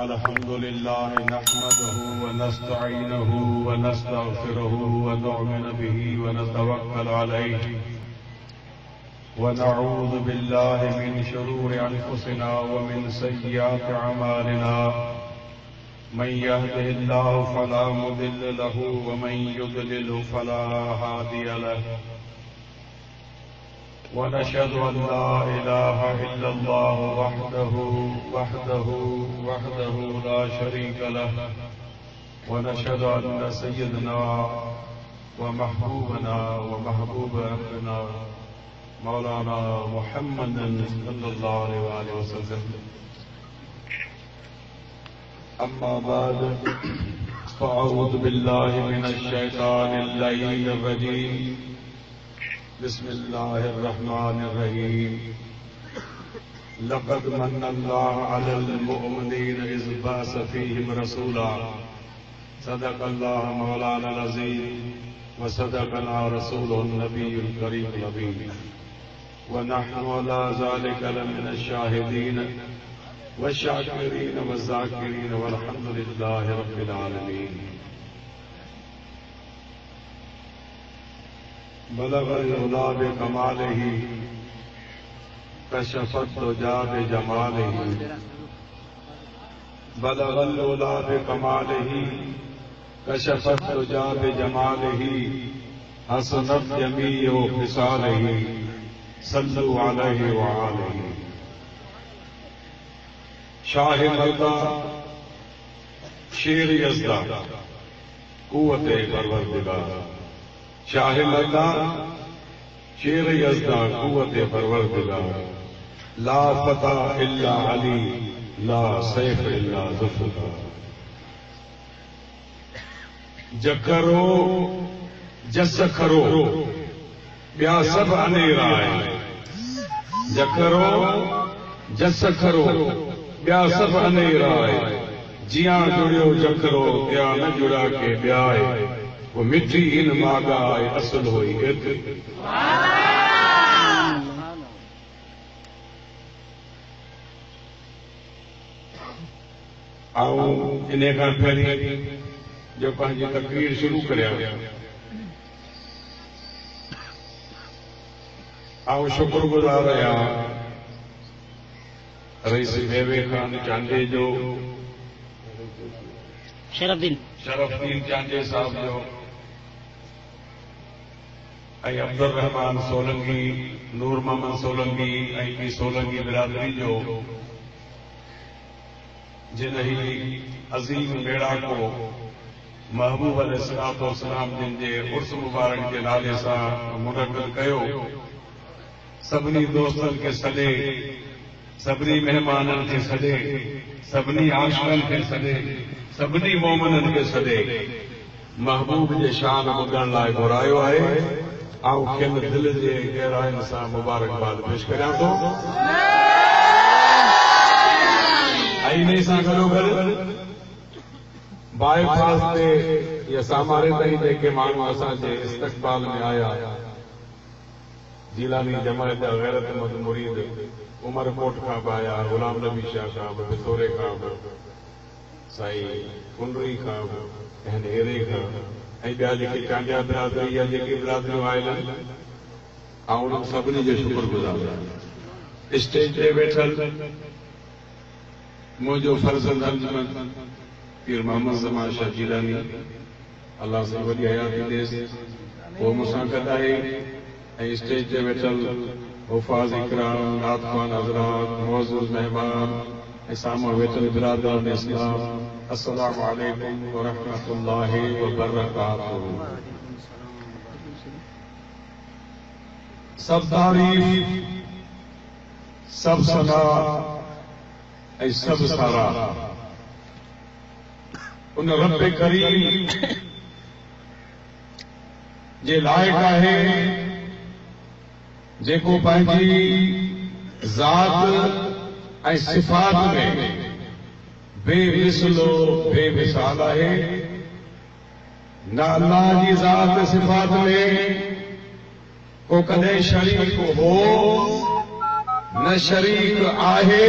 الحمد لله نحمده ونستعينه ونستغفره ونؤمن به ونتوكل عليه ونعوذ بالله من شرور أنفسنا ومن سيئات أعمالنا من يهده الله فلا مضل له ومن يضلل فلا هادي له ونشهد أن لا إله إلا الله وحده لا شريك له ونشهد أن سيدنا ومحبوبنا ومحبوب ربنا مولانا محمد صلى الله عليه وسلم. أما بعد فأعوذ بالله من الشيطان اللعين الرجيم. بسم الله الرحمن الرحيم. لقد من الله على المؤمنين إذ بعث فيهم رسولا. صدق الله مولانا العظيم وصدقنا رسوله النبي الكريم الأمين ونحن على ذلك لمن الشاهدين والشاكرين والذاكرين والحمد لله رب العالمين. بلغ العلا بکمالہ کشف الدجا بجمالہ. بلغ العلا بکمالہ کشف الدجا بجمالہ حسنت جمیع خصالہ صلوا علیہ وآلہ. شاہ مردہ شیر یزدہ قوت پروردگار. شاہ مردہ شیر یزدہ قوت پروردگار. لا فتح الا علی لا سیف الا ذوالفقار. جکرو جس کرو بیا سب انیرا ہے. جکرو جس کرو بیا سب انیرا ہے. جیاں جڑیو جکرو بیا نہ جڑا کے بیا ہے. وہ مٹھی ان ماگا ہے اصل ہوئی گد. آؤ انہیں کا پہلے جو پہنچی تقریر شروع کریا. آؤ شکر گزار رہا رئیس بیوے خان چاندے جو شرف دین چاندے صاحب جو اے عبد الرحمان سولنگی نور محمد سولنگی اے سولنگی برادری جو جن ہی عظیم بیڑا کو محبوب علیہ السلام جن کے عرس مبارک کے نالے سے منعقد کیو. سبنی دوستن کے سدے سبنی مہمانن کے سدے سبنی عاشقن کے سدے سبنی مومنن کے سدے محبوب جے شان ٻڌڻ لاءِ گھرايو آهي. آؤ کن دل جي گہرائين سان مبارڪباد پيش ڪريان ٿو. ائين سان گڏوگڏ بائي پاس تي يا ساماري تائين جيڪي ماڻهو اسان جي استقبال ۾ آيا. جيلاني جماعت غیرت مند مريد عمر کوٹ کان به آيا. غلام نبي شاہ کان به بسوري کان به سائي کنڈری کان به اهن هيري کان ۽ ٻيا جيڪي چانڊيا برادري يا جيڪي برادريون آيل آؤں سڀني جو شڪر گزار. اسٽيج تي ويٺل منهنجو فرزند انجمن پير محمد زمان شاہ جيلاني اللہ سے وڏي حياتي ڏيس وہ مون گڏ آهي. ۽ اسٽيج تي ويٺل حفاظ اکرام نعت خوان حضرات معزز مهمان سامع ویٹل برادران اسلام السلام علیکم ورحمۃ اللہ وبرکاتہ. سب تعریف سب ثنا سب سارا ان رب کریم جے لائق ہے جيڪو پنهنجي ذات ۽ صفات میں بے مثل و بے مثال ہے. نہ اللہ کی ذات صفات میں کو کدے شریک ہو نہ شریک آہے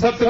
7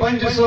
500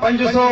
500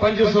500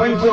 500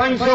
500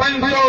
500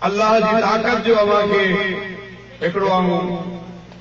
اللہ کی طاقت جو اواں کے ایکڑو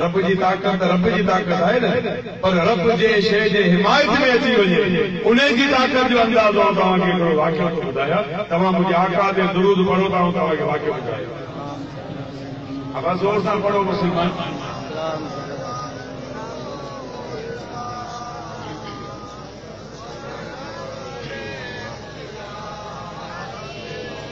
رب جی طاقت ہے نا پر رب جے شے جے حمایت میں اچي وڃي انہیں جی طاقت جو اندازو تمام کے هڪڙو واقعو تو ٻڌايا تمام مجھے آقا دے درود پڑھو تمام کے واقعو ٻڌايا اب زور سے پڑھو مسلمان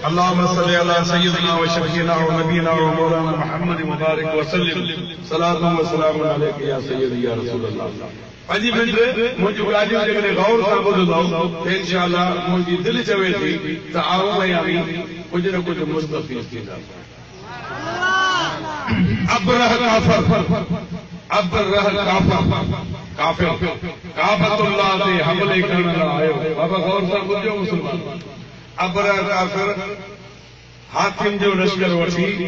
اللهم صل على سيدنا وشفيعنا ونبينا ومولانا محمد مبارك وسلم صلاة وسلام عليك يا سيدي يا رسول الله 5 منٹ مجھے گاڑی جے غور سے ٻڌندو انشاءاللہ مجھے دل چوي ٿي ته آؤ بھائی کچھ نہ کچھ مستفید ٿيندا ابرہ کافر کعبۃ اللہ تے حملے کرن آیو بابا غور سے ٻڌو مسلمان ابرہ کافر ہاتھن جو لشکر وٹھی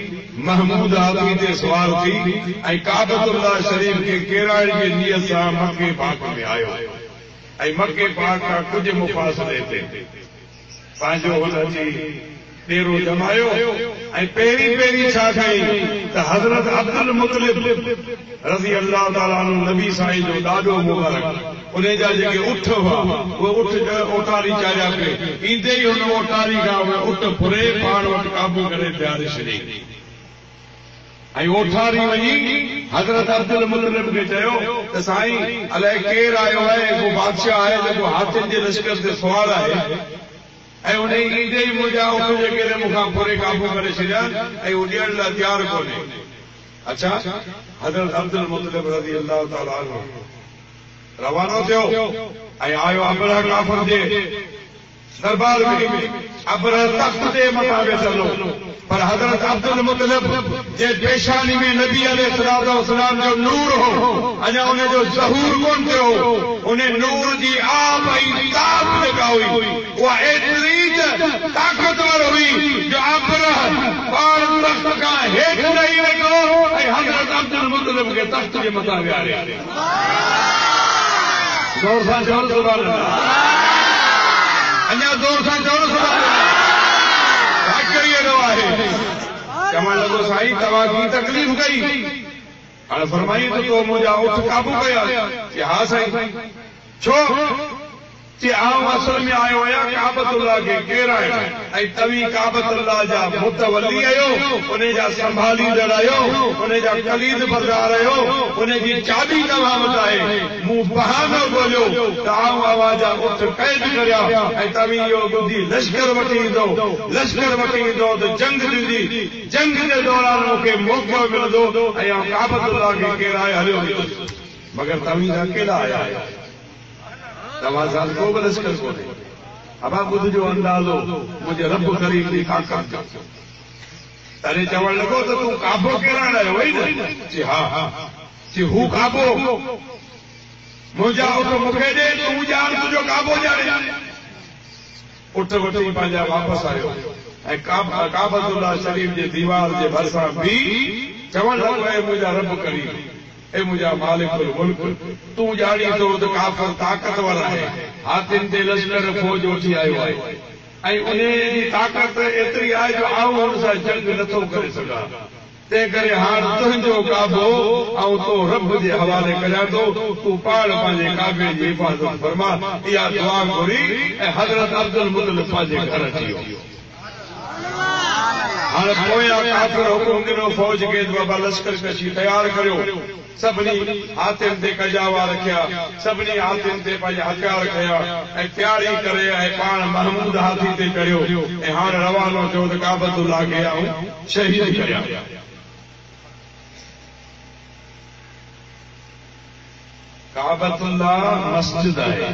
محمود ہاتھی تے سوار تھی ۽ کعبۃ اللہ شریف کے کیرائڻ جي نیت سان مکے پاک میں آيو ۽ مکے پاک کا کچھ مفاصلے تے پانچو هن اچي ڈیرو جمايو ۽ پهرين چھا کئي ته حضرت عبد المطلب رضی اللہ تعالی عنہ نبی سائیں جو ڏاڍو مبارک انہیں جا جے اٹھ ہوا وہ اٹھ اوٹاری چایا پہ ایندے ہی ان اوٹاری کا اٹھ پھرے پاڑ وٹ قابو کرے تیار شری ۽ اوٹاری وñi حضرت عبد المطلب نے چيو ته سائیں الائے کير آيو ہے کو بادشاہ ہے جو ہاتھن جے لشکر تے سوار ہے ۽ انہیں ایندے ہی مجھا اٹھ جے کرے مکھا پھرے قابو کرے چھڏيا ۽ اڏيڻ لا تيار کوني اچھا حضرت عبد المطلب رضی اللہ تعالی عنہ روانو تھيو ۽ آيو ابرہ کافر جي دربار میں ابرہ تخت تے مٿا ويٺلو پر حضرت عبد المطلب جے پیشانی میں نبی علیہ الصلوۃ والسلام جو نور ہو اجا انہیں جو ظہور کون تھيو انہیں نور جی آپ ۽ تاب لگا ہوئی وہ ایتری طاقتور ہوئی جو ابرہ پاڑ تخت کا ہیٹھ نہیں لگو ۽ حضرت عبد المطلب کے تخت کے مٿا ويارے زور سے چور سبحان اللہ انیا زور سے چور سبحان اللہ واقعی اڑو ہے چمن لگو سائیں توا کی تکلیف گئی ہن فرمائی تو مجھا اٹھ قابو کیا کہ ہاں سائیں چھو کہ آؤں اصل میں آئے ہویا کعبۃ اللہ کے کیرائن ای توی کعبۃ اللہ جا متولی آئیو انہیں جا سنبھالی در آئیو انہیں جا کلید بردار آئیو انہیں جی چابی تمام بتائے منہ بہانو بولو تو آؤں آوازا اٹھ قید کریا ای توی یو بدھی لشکر وٹی دو تو جنگ دی جنگ دے دوران موقع مل دو ای کعبۃ اللہ کے کیرائن ہلیو مگر توی اکیلا آیا ہے توازان کو بلشکر کو دے اب آپ بدھ جو اندازو مجھے رب کریم دی طاقت تارے چوڑ لگو تو تو کعبو کیرا رہے وہی نا چی ہاں چی ہو کعبو مجھا اٹھو مکھے دے تو جان تجھو کعبو جانے اٹھ وٹھی پانجا واپس آئے کعبۃ اللہ شریف جے دیوار جے بھرساں بھی چوڑ لگو ہے مجھا رب کریم اے مجھا مالک الملک تو جاڑی تو کافر طاقتور ہے ہاتھن تے لشکر فوج اٹھی آئیو ہے ۽ انہیں جی طاقت ایتری آئے جو آؤں ان سا جنگ نٿو کرے سگھا تے کرے ہاں تنجو کعبو آؤں تو رب جے حوالے کریا تو پاڑ پانجے کعبے جی حفاظت فرما یا دعا گھری اے حضرت عبد المطلب پانجے گھر اچیو ہاں پویا کافر حکم ڈنو فوج کے بابا لشکر کشی تیار کریو سبنی ہاتھن تے کجاوا رکھیا سبنی ہاتھن تے پنج ہتھیار کھیا اے تیاری کرے اے پان محمود ہاتھی تے چڑھیو اے ہاں روانو تھیو تے کعبۃ اللہ کے آؤں شہید کریا کعبۃ اللہ مسجد ہے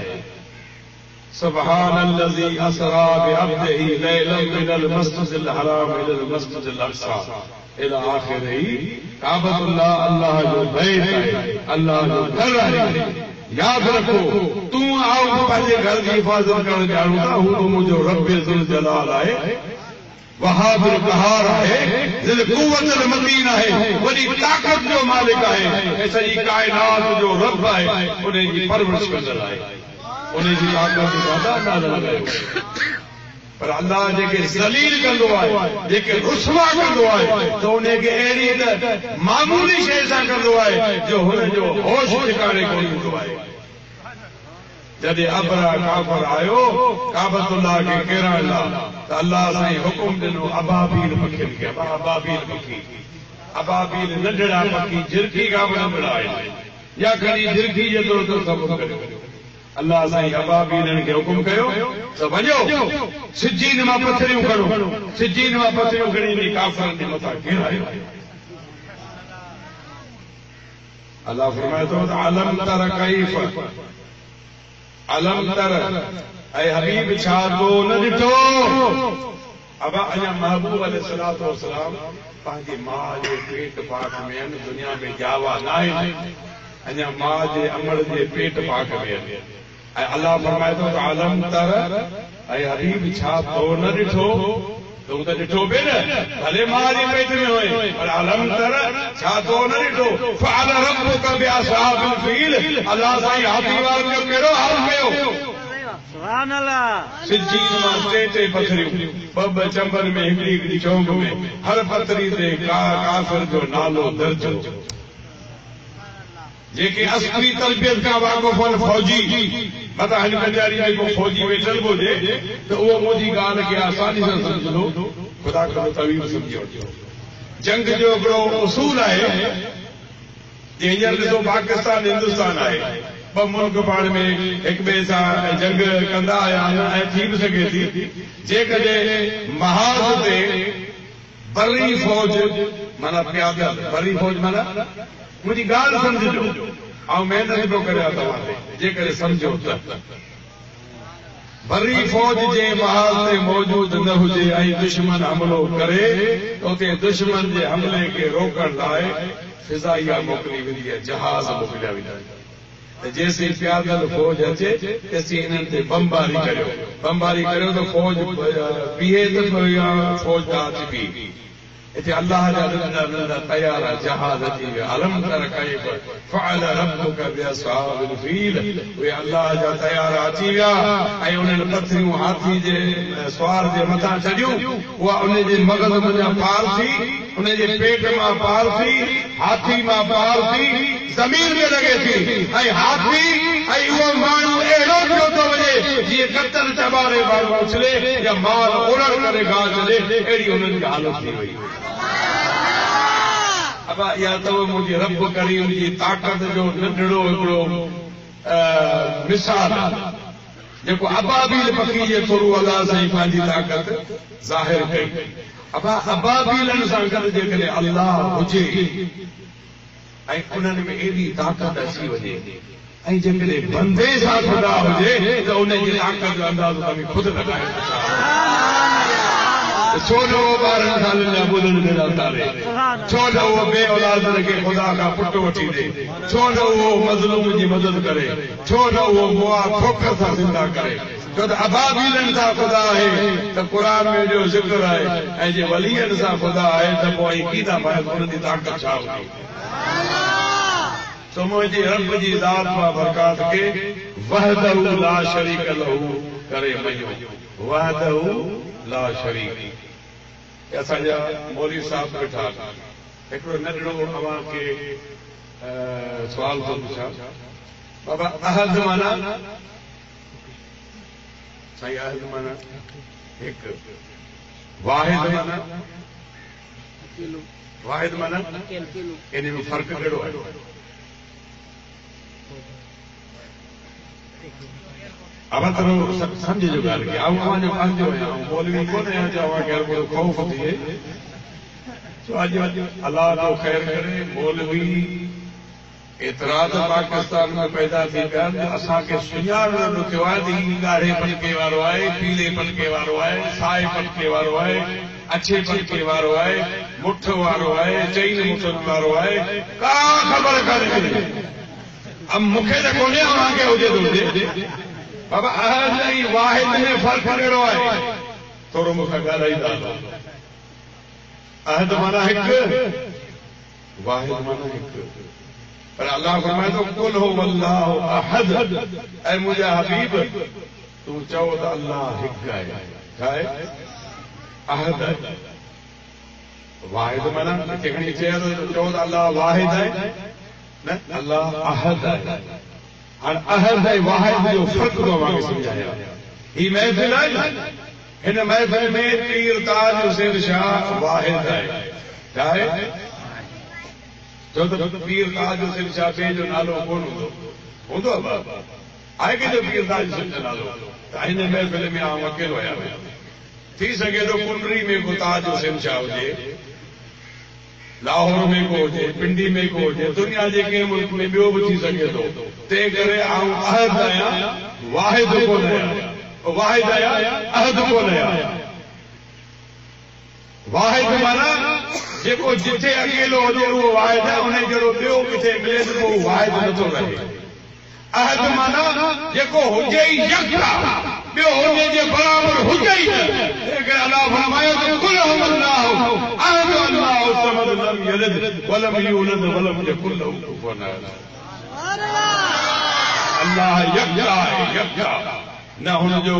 سبحان الذي اسرى بعبده ليلا من المسجد الحرام الى المسجد الاقصى الى آخره کعبۃ اللہ اللہ جو بیت ہے اللہ جو گھر ہے یاد رکھو تو آؤ پنجے گھر کی حفاظت کرنے جانو تھا ہوں مجھے رب ذوالجلال ہے وہاب القہار ہے ذل قوت المتین ہے ولی طاقت جو مالک ہے ایسا جی کائنات جو رب ہے انہیں جی پرورش کر ہے انہیں جی طاقت زیادہ نہ لگائے پر اللہ جے ذلیل کندو ہے جے رسوا کندو ہے تو انہیں کے اہڑی معمولی شے سان کندو ہے جو ہن جو ہوش ٹھکانے کو ہندو ہے. جدے ابرا کافر آیو کعبۃ اللہ کے کیران لا تو اللہ سائیں حکم دنو ابابیل پکھی کے ابابیل پکھی ابابیل ننڈڑا پکھی جھرکی کا بنا بڑھائے یا کہیں جھرکی جو تو سب کرو. اللہ سائیں ابابیلن کے حکم کیو تو وجو سجین ما پتھریوں کھڑو سجین ما پتھریوں کھڑی نہیں کافرن دی متا گھرایو. اللہ فرمائے تو علم تر کیف علم تر اے حبیب چھا تو نہ ڈٹھو. ابا ایا محبوب علیہ الصلوۃ والسلام پانجی ماں جے پیٹ پاک میں دنیا میں جاوا نہ ایا ماں جے امڑ جے پیٹ پاک میں اے اللہ فرمائے تو علم تر اے حبیب چھا تو نہ ڈٹھو تو ڈٹھو بے نا بھلے ماں جے پیٹ میں ہوئے پر علم تر چھا تو نہ ڈٹھو فعل ربک باصحاب الفیل. اللہ سائیں ہاتھی وار جو کیڑو حال کیو سبحان اللہ سجین میں ٹے پتھریوں بب چمبر میں ہکڑی ہکڑی چونک میں ہر پتھری تے کافر جو نالو درج جیکے اصلی تربیت کا واقف ہو فوجی مطلب ہن کنجاری میں کو فوجی میں چل گو دے تو وہ موجی گال کے آسانی سے سمجھ لو خدا کرو طویل سمجھو. جنگ جو بڑو اصول ہے یہ تو پاکستان ہندوستان ہے ب ملک پاڑ میں ایک بے سان جنگ کندا آیا تھی بھی سکے تھی جے کدے محاذ تے بری فوج مانا پیادل بری فوج مانا مجھے گال سمجھو آؤں محنت پہ کریا تمہارے جے کرے سمجھو بری فوج جے محاذ تے موجود نہ ہوجے ای دشمن حملو کرے تو تے دشمن جے حملے کے روکن لائے فضائیہ موکلی ویندی ہے جہاز موکلیا ویندی ہے. جیسے پیادل فوج اچے تیسے انہوں نے بمباری کرو تو فوج پیے تو فوج کا آتی بھی اتنے اللہ جا نندا تیارا جہاز اچی گیا. علم تر کیف فعل ربک باصحاب الفیل. وہ اللہ جا تیارا اچی گیا اے انہوں نے پتھریوں ہاتھی جے سوار جے متھا چڑھیوں وہ انہیں جے مغز مجا پار تھی انہیں جے پیٹ ماں پار تھی ہاتھی ماں پار تھی زمین میں لگے تھی اے ہاتھی اے وہ مانو اہڑو جو تو وجے جی قتل چبارے بارو چلے یا مال اڑڑ کرے گا چلے اہڑی انہوں کی حالت تھی وئی. ابا یا تو مجھے رب کریم جی طاقت جو ننڈڑو ہکڑو مثال جيڪو ابابيل پکي جي ٿرو الله سائين پنهنجي طاقت ظاهر ڪئي. ابا ابابيلن سان گڏ جيڪڏهن الله هجي ۽ انهن ۾ اهڙي طاقت اچي وڃي ۽ جيڪڏهن بندي سان خدا هجي ته ان جي طاقت جو اندازو تمہیں خود لڳائي چھو نہ وہ بارن سالن جا ٻولن میرا تارے چھو نہ وہ بے اولاد کے خدا کا پٹ وٹھی دے چھو نہ وہ مظلوم جی مدد کرے چھو نہ وہ موا ٹھوکر سا زندہ کرے. جو ابابیلن سا خدا ہے تو قرآن میں جو ذکر ہے اے جے ولین سا خدا ہے تو کوئی کیدا پائے ان دی طاقت چھا ہوئی. تو مجھے رب جی ذات با برکات کے وحدہ لا شریک لہ کرے مجھو وحدہ لا شریک. ایسا جا مولوی صاحب بیٹھا ایک ننڈڑو عوام کے سوال کو پوچھا بابا احد مانا صحیح احد مانا ایک واحد مانا ان میں فرق کیڑو ہے. اب ترو سمجھ جو گال کی آؤں جو پانچو ہے مولوی کو نہیں جاوا کہ کو خوف دیے تو اج اللہ کو خیر کرے. مولوی اعتراض پاکستان میں پیدا تھی پیا اساں کے سنیار نو کیو ہے دی گاڑے پٹکے وارو ہے پیلے پٹکے وارو ہے سائے پٹکے وارو ہے اچھے پٹکے وارو ہے مٹھ وارو ہے چین مٹھ وارو ہے کا خبر کرے اب مکھے تے کونے آ کے ہو دے بابا احد نہیں واحد میں فرق کیڑو ہے تھوڑو مکھا ڳالهائي دا احد مانا ایک واحد مانا ایک. پر اللہ فرمائے تو قل هو الله احد. اے مجھے حبیب تو چاہو تو اللہ ایک ہے عہد ہے واحد مانا کہیں چود اللہ واحد ہے اللہ عہد ہے عہد ہے واحد جو فرق کو ہمیں سمجھایا ہی محفل ہے ان محفل میں پیر تاج حسین شاہ واحد ہے کیا ہے جو پیر تاج حسین شاہ پہ جو نالو کون ہوں آئے کہ جو پیر تاج حسین شاہ نالو ان محفل میں آؤں اکیلو آیا تھی سکے تو کنڈری میں کو تاج حسین شاہ ہوجے لاہور میں کو ہوجے پنڈی میں کو ہوجے دنیا جے کے ملک میں بیو بھی تھی سکے تو تے کرے آؤں عہد آیا واحد کو نیا واحد آیا عہد کو نیا واحد مانا جے کو جتھے اکیلو ہوجے وہ واحد ہے انہیں جڑو بیو کتے ملے تو وہ واحد نہ تو رہے عہد مانا جے کو ہوجے یکا بیو ہونے جے برابر ہوجے کہ اللہ فرمایا کہ کل ہم اللہ احد اللہ الصمد لم یلد ولم یولد ولم یکن له کفوا احد اللہ یکا ہے یکا نہ ہن جو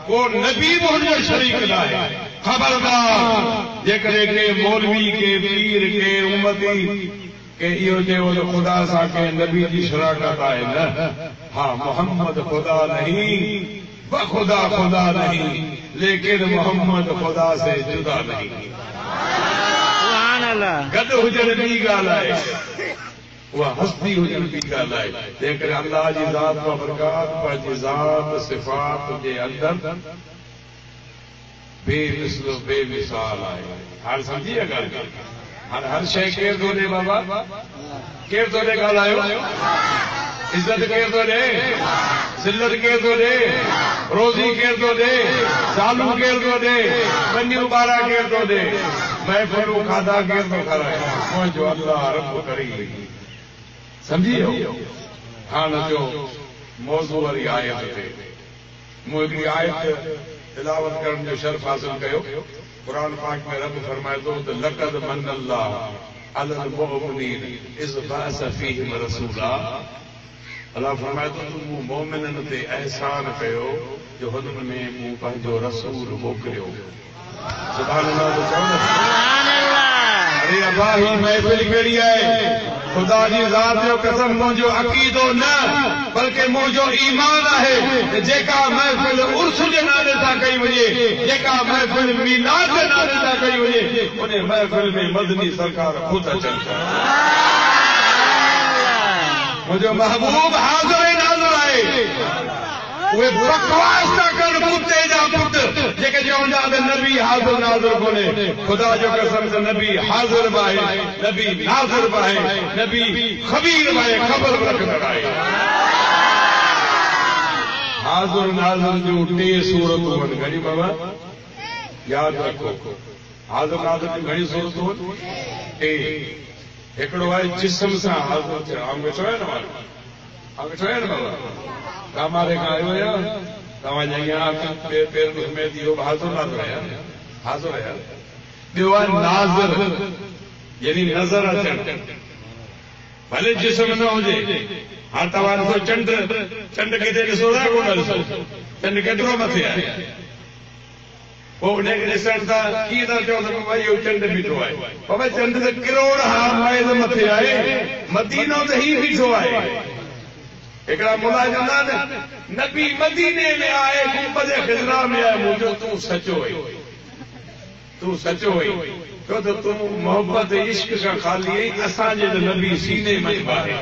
کو نبی ہن شریک نہ ہے خبردار جے کرے کہ مولوی کے پیر کے امتی کہ یہ جو خدا سا کے نبی کی شراکت ہے نا ہاں محمد خدا نہیں خدا خدا نہیں لیکن محمد خدا سے جدا نہیں گد حجر بھی گال ہے وہ ہستی حجر بھی گال ہے لیکن اللہ جی ذات و برکات پر جی ذات صفات کے اندر بے مثل و بے مثال آئے ہر سمجھیے گا ہر شے کیر دو دے بابا کیر دو دے گال آئے عزت کیر دو دے ذلت کیر دو دے روزی کیر دو دے سالو کیر دو دے بنیو بارہ کیر دو دے میں پھرو کھادا کیر دو کرائے جو اللہ رب کری سمجھیے ہاں جو موضوع والی آیت تھے موضوع آیت تلاوت کرنے جو شرف حاصل کیو قرآن پاک میں رب فرمائے تو لقد من اللہ علی المؤمنین اذ بعث فیہم رسولا اللہ فرمائے تو تم مومنن تے احسان کیو جو حضور میں مو پنجو رسول موکلیو سبحان اللہ سبحان اللہ ارے ابا ہی محفل کیڑی ہے خدا جی ذات جو قسم مجھو عقیدو نہ بلکہ مجھو ایمان ہے جیکا محفل عرس کے نالے تا کئی وجے جیکا محفل میلاد کے نالے تا کئی وجے انہیں محفل میں مدنی سرکار خود چلتا مجھے محبوب حاضر ناظر آئے وہ بکواس نہ کر کتے جا پت جیکے جو جاندے نبی حاضر ناظر بولے خدا جو قسم سے نبی حاضر باہے نبی ناظر باہے نبی خبیر باہے خبر رکھنا آئے حاضر ناظر جو ٹے صورت ہون گھڑی بابا یاد رکھو حاضر ناظر جو گھڑی صورت ہون ٹے ایکڑو ہے جسم سا حاضر تھے آنگے چھوئے نا آنگے چھوئے نا بابا ہمارے کھائے ہوئے تمہیں جائیں آنکھ پیر میں دیو حاضر ناظر ہے حاضر ہے دیو ناظر یعنی نظر اچھن بھلے جسم نہ ہو جائے ہاں توان تو چند کے دے سو رہا کو نہ سو چند کے درو مت ہے وہ انہیں کے رسٹ تھا کی نہ جو تو بھائی وہ چند بیٹھو آئے بابا چند سے کروڑ ہاں مائے مت آئے مدینہ تو ہی بیٹھو آئے ایکڑا مولا جانا نبی مدینے میں آئے گنبد خضرا میں آئے مجھے تو سچو ہوئی تو سچو ہوئی تو تم محبت عشق کا خالی ہے اساں جے نبی سینے میں باہے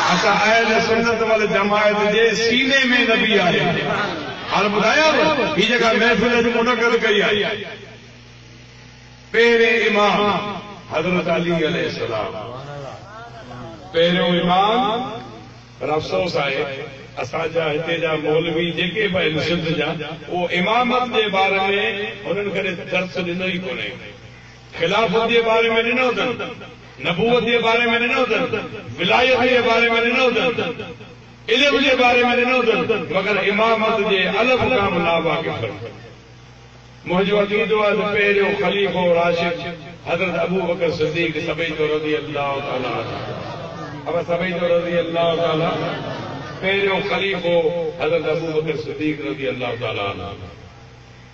اساں اہل سنت والے جماعت جے سینے میں نبی آئے حال بتایا یہ جگہ محفل منعقد کری آئی پہلے امام حضرت علی علیہ السلام پہلے امام افسوس آئے اساجا ہتے جا مولوی جے بھائی سندھ جا وہ امامت کے بارے میں انہوں نے درس ڈنو ہی کونے خلافت کے بارے میں نہیں ہوتا نبوت کے بارے میں نہیں ہوتا ولایت کے بارے میں نہیں ہوتا علم کے بارے میں نہیں ہوتا مگر امامت کے الف کام لا واقف مجھے عقیدو ہے پہلو خلیفہ راشد حضرت ابو بکر صدیق سبھی رضی اللہ تعالی اب سبھی رضی اللہ تعالی پہریوں خلیفو حضرت ابو بکر صدیق رضی اللہ تعالیٰ عنہ،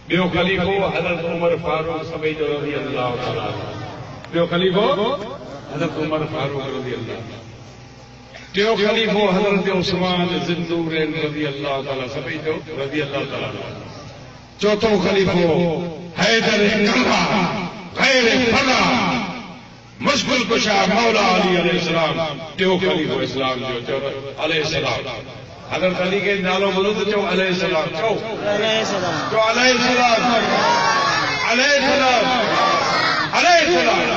بیو خلیفو حضرت عمر فاروق سبئی جو رضی اللہ تعالیٰ عنہ، بیو خلیفو حضرت عمر فاروق رضی اللہ عنہ، ٹیو خلیفو حضرت عثمان ذوالنورین رضی اللہ تعالیٰ سبئی جو رضی اللہ تعالیٰ عنہ، چوتھوں خلیفو حیدر کمبا غیر فنا مشکل کشا مولا علی علیہ السلام، ٹیو خلیفو اسلام جو علیہ السلام، حضرت علی کے نالوں بولو تو چو علیہ السلام، چو علیہ السلام، علیہ السلام، علیہ السلام، علیہ السلام،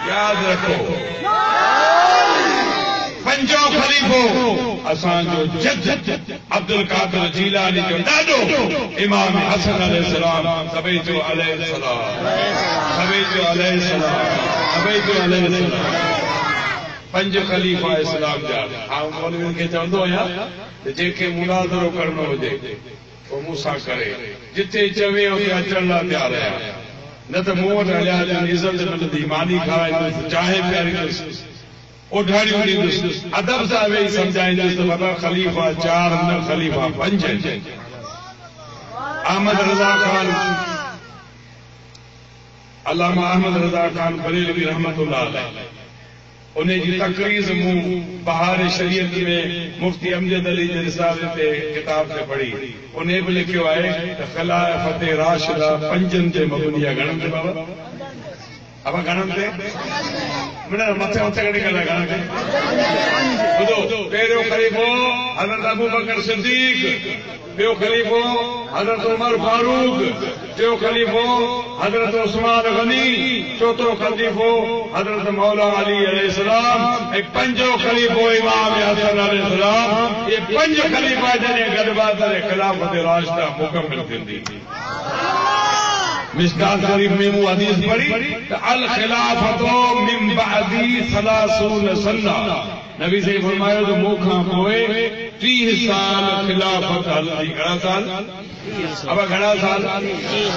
یاد رکھو پنجو خلیفو اسان جو جد عبد القادر جیلانی جو ڈاڈو امام حسن علیہ السلام سبئی جو علیہ السلام، سبئی جو علیہ السلام، سبئی جو علیہ السلام، پنج خلیفہ اسلام جا ہاں مولوی کے چوندو یا جے کے مناظرو کرنو ہوجے وہ موسیٰ کرے جتے چوے ہوتے اچھر لا تیار ہے نہ تو موت علیہ عزت ملدی مانی کھائے چاہے پیاری دس اٹھاڑی ہوئی دس ادب صاحبی سمجھائیں دس تو بتا خلیفہ چار نہ خلیفہ پنج احمد رضا خان، علامہ احمد رضا خان بریلوی رحمت اللہ علیہ، انہیں جی تقریر منہ بہار شریعت میں مفتی امجد علی جی رسالے تے کتاب سے پڑھی، انہیں بھی لکھو آئے خلافت راشدہ پنجن تے مبنیہ گھنم تے بابا اب گھنم تے میں متھے متھے کڑی کرنا گھنم تے بدو پہریوں خلیفو حضرت ابو بکر صدیق، بیو خلیفو حضرت عمر فاروق، ٹیو خلیفو حضرت عثمان غنی، چوتھوں خلیفو حضرت مولا علی علیہ السلام، ایک پنجو خلیفو امام حسن علیہ السلام، یہ پنج خلیفہ جنہیں گدبات خلافت راشدہ مکمل کر دی تھی۔ مشکات شریف میں وہ حدیث پڑھی الخلافت من بعدی 30 سنہ، نبی سے فرمایا تو موکھاں ہوئے 30 سال خلافت حضرت گھڑا سال، اب گھڑا سال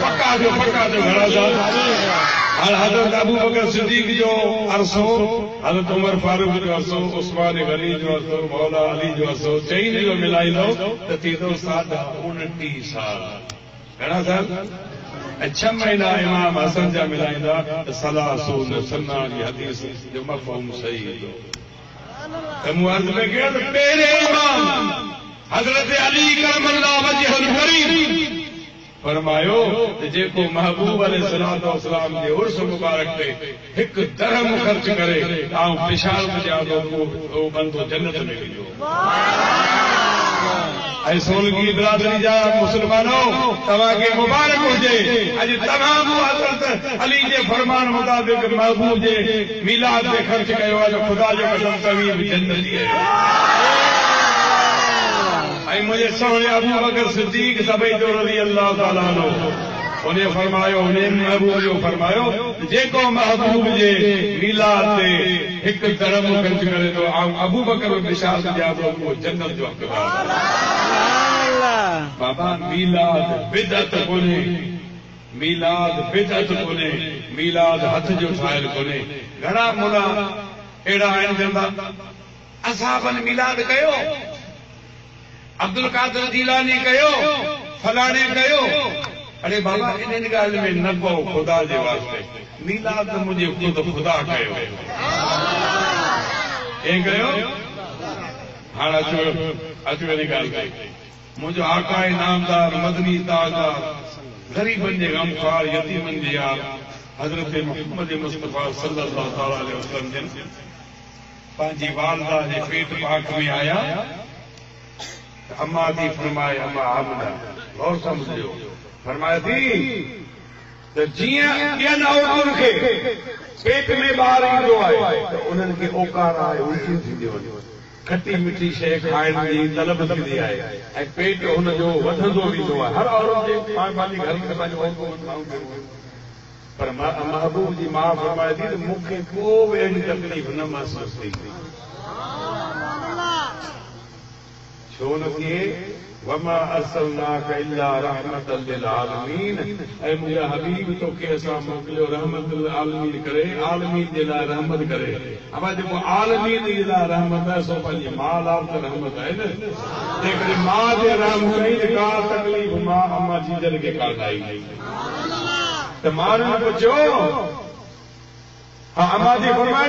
پکا جو گھڑا سال، حضرت ابو بکر صدیق جو عرصو، حضرت عمر فاروق جو عرصو، عثمان غنی جو عرصو، مولا علی جو عرصو، چین جو ملائی لو تو 29 سال گھڑا سال، اچھا مہینہ امام حسن جا ملائی دا 30 سنہ کی حدیث جو مفہوم صحیح ہے۔ معرض میں کیا تو پہلے امام حضرت علی کرم اللہ وجہ الکریم فرمایو جے کو محبوب علیہ السلام کے عرس مبارک تے ایک درہم خرچ کرے آؤں پشار مجھا دو وہ بندو جنت میں گئیو۔ اے سولگی برادری جا مسلمانوں تمہاں کے مبارک ہو جے اج تمام حضرت علی جے فرمان مطابق محبوب جے میلاد دے خرچ کیو ہے خدا جو قسم طویل جنت ہے۔ اے مجھے سونے ابو بکر صدیق سبئی جو رضی اللہ تعالیٰ عنہ انہیں فرمایو، انہیں محبوب جو فرمایو جے کو محبوب جے میلاد تے ایک درہم خرچ کرے تو ابو بکر بشار دیا تو وہ جنت جو حقدار۔ بابا میلاد بدعت کونے، میلاد بدعت کونے، میلاد ہتھ جو ٹھائل کونے، گھڑا ملا ایڑا آئین جندا اصحابن میلاد کہو، عبد القادر جیلانی کہو، فلانے کہو، ارے بابا انہیں گال میں نہ کو خدا دے واسطے میلاد مجھے خود خدا کہو، اے کہو ہاں اچھو نکال گئے مجھے آقا نامدار مدنی تاجدار غریبن جے غمخوار یتیمن جے یار حضرت محمد مصطفیٰ صلی اللہ تعالی علیہ وسلم جن پانچی والدہ جے پیٹ پاک میں آیا اما دی فرمائے اما عابدہ اور سمجھو فرمایا تھی تو جیاں کیا نہ ان کے پیٹ میں باہر جو آئے تو انہوں کے اوکار آئے الٹی تھی دیو کھٹی مٹی شے کھائن دی طلب دی آئے ایک پیٹ ان جو وٹھندو بھی جو ہے ہر عورت جے پاک والی گھر میں پانچ وقت کو پر محبوب جی ماں فرمایا تھی تو مکھے کو ویڑی تکلیف نہ محسوس تھی چھو نہ کیے وما ارسلناک الا رحمت للعالمین، اے مجھے حبیب تو کہ ایسا موکلیو رحمت للعالمین کرے، عالمین جے لاء رحمت کرے. اما جب عالمین جے لاء رحمت ہے سو پنجی مال آپ تے رحمت ہے نا. لیکن ماں دے رحمت نہیں کا تکلیف ماں اما جیجر کے کاٹائی تو ماں نے پوچھو ہاں اما جی فرمائے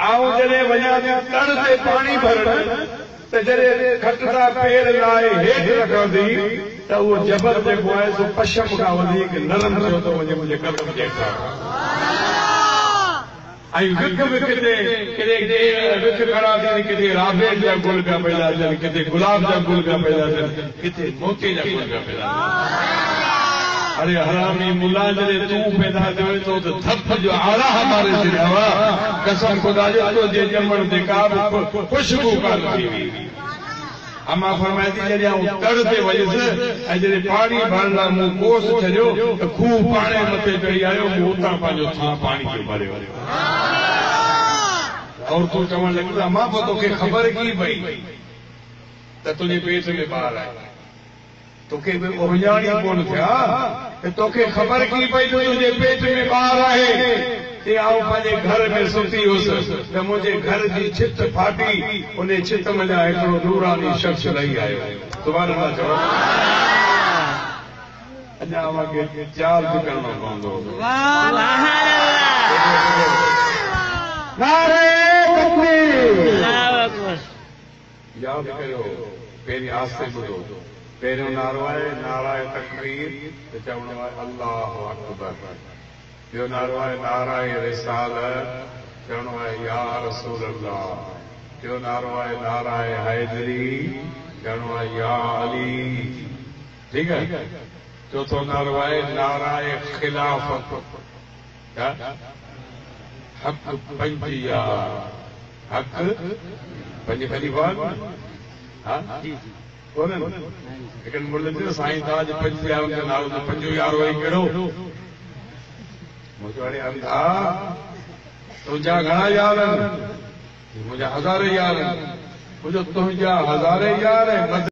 آؤ جڑے وجہ تڑ سے پانی بھرن تے جڑے کھٹدا پیر لائے ہیٹھ رکھا دی تو وہ جبل دے کو ہے سو پشم کا وڌیک نرم تھيو تو مجھے قدم جيڪا ۽ وک وک تے وک کھڑا دي کتے رابع جا گل کا پیدا ٿين کتے گلاب جا گل کا پیدا ٿين کتے موتی جا گل کا پیدا ٿين. ارے حرامی ملا جڑے تو پیدا ٿيو تو تھپ جو آلہ ہمارے سے ہوا قسم خدا جو تو جے جمن دے کاب خوشبو کا تھی. اما فرمائی تھی جڑے تڑ تے وجس جڑے پانی بھرنا مو کوس چھجو تو خوب پانے متے چڑھی آيو موتا پانجو تھا پانی جو بھرے اور تو چون لگا اما تو کے خبر کی بھئی تے تجھے پیٹ میں باہر آئے تو کہ اوجاڑی کون تھیا تو کہ خبر کی بھئی تجھے پیٹ میں باہر آئے تے آؤ پنجے گھر میں ستی ہوس تے مجھے گھر دی چھت پھاٹی انہیں چھت میں جا ہکڑو نورانی شخص رہی آئے. سبحان اللہ چو اجا اما کے چال بھی کرنا پوندو. سبحان اللہ. نعرہ تکبیر. اللہ اکبر. یاد کرو پہلی آستے بدو پہلو نعرہ ہے نعرہ تکبیر تے چونا اللہ اکبر. جو نعرہ ہے نعرہ رسالت چونا یا رسول اللہ. جو نعرہ ہے نعرہ حیدری چونا یا علی. ٹھیک ہے. چوتھو نعرہ ہے نعرہ خلافت حق پنجیا حق پنج خلیفہ ہاں لیکن بولے سائیں تاج پنجیا ان کا نام پنجو یار وہی کہڑو مجھے اندھا تجھا گھنا یار مجھے ہزارے یار مجھے تجھا ہزارے یار مد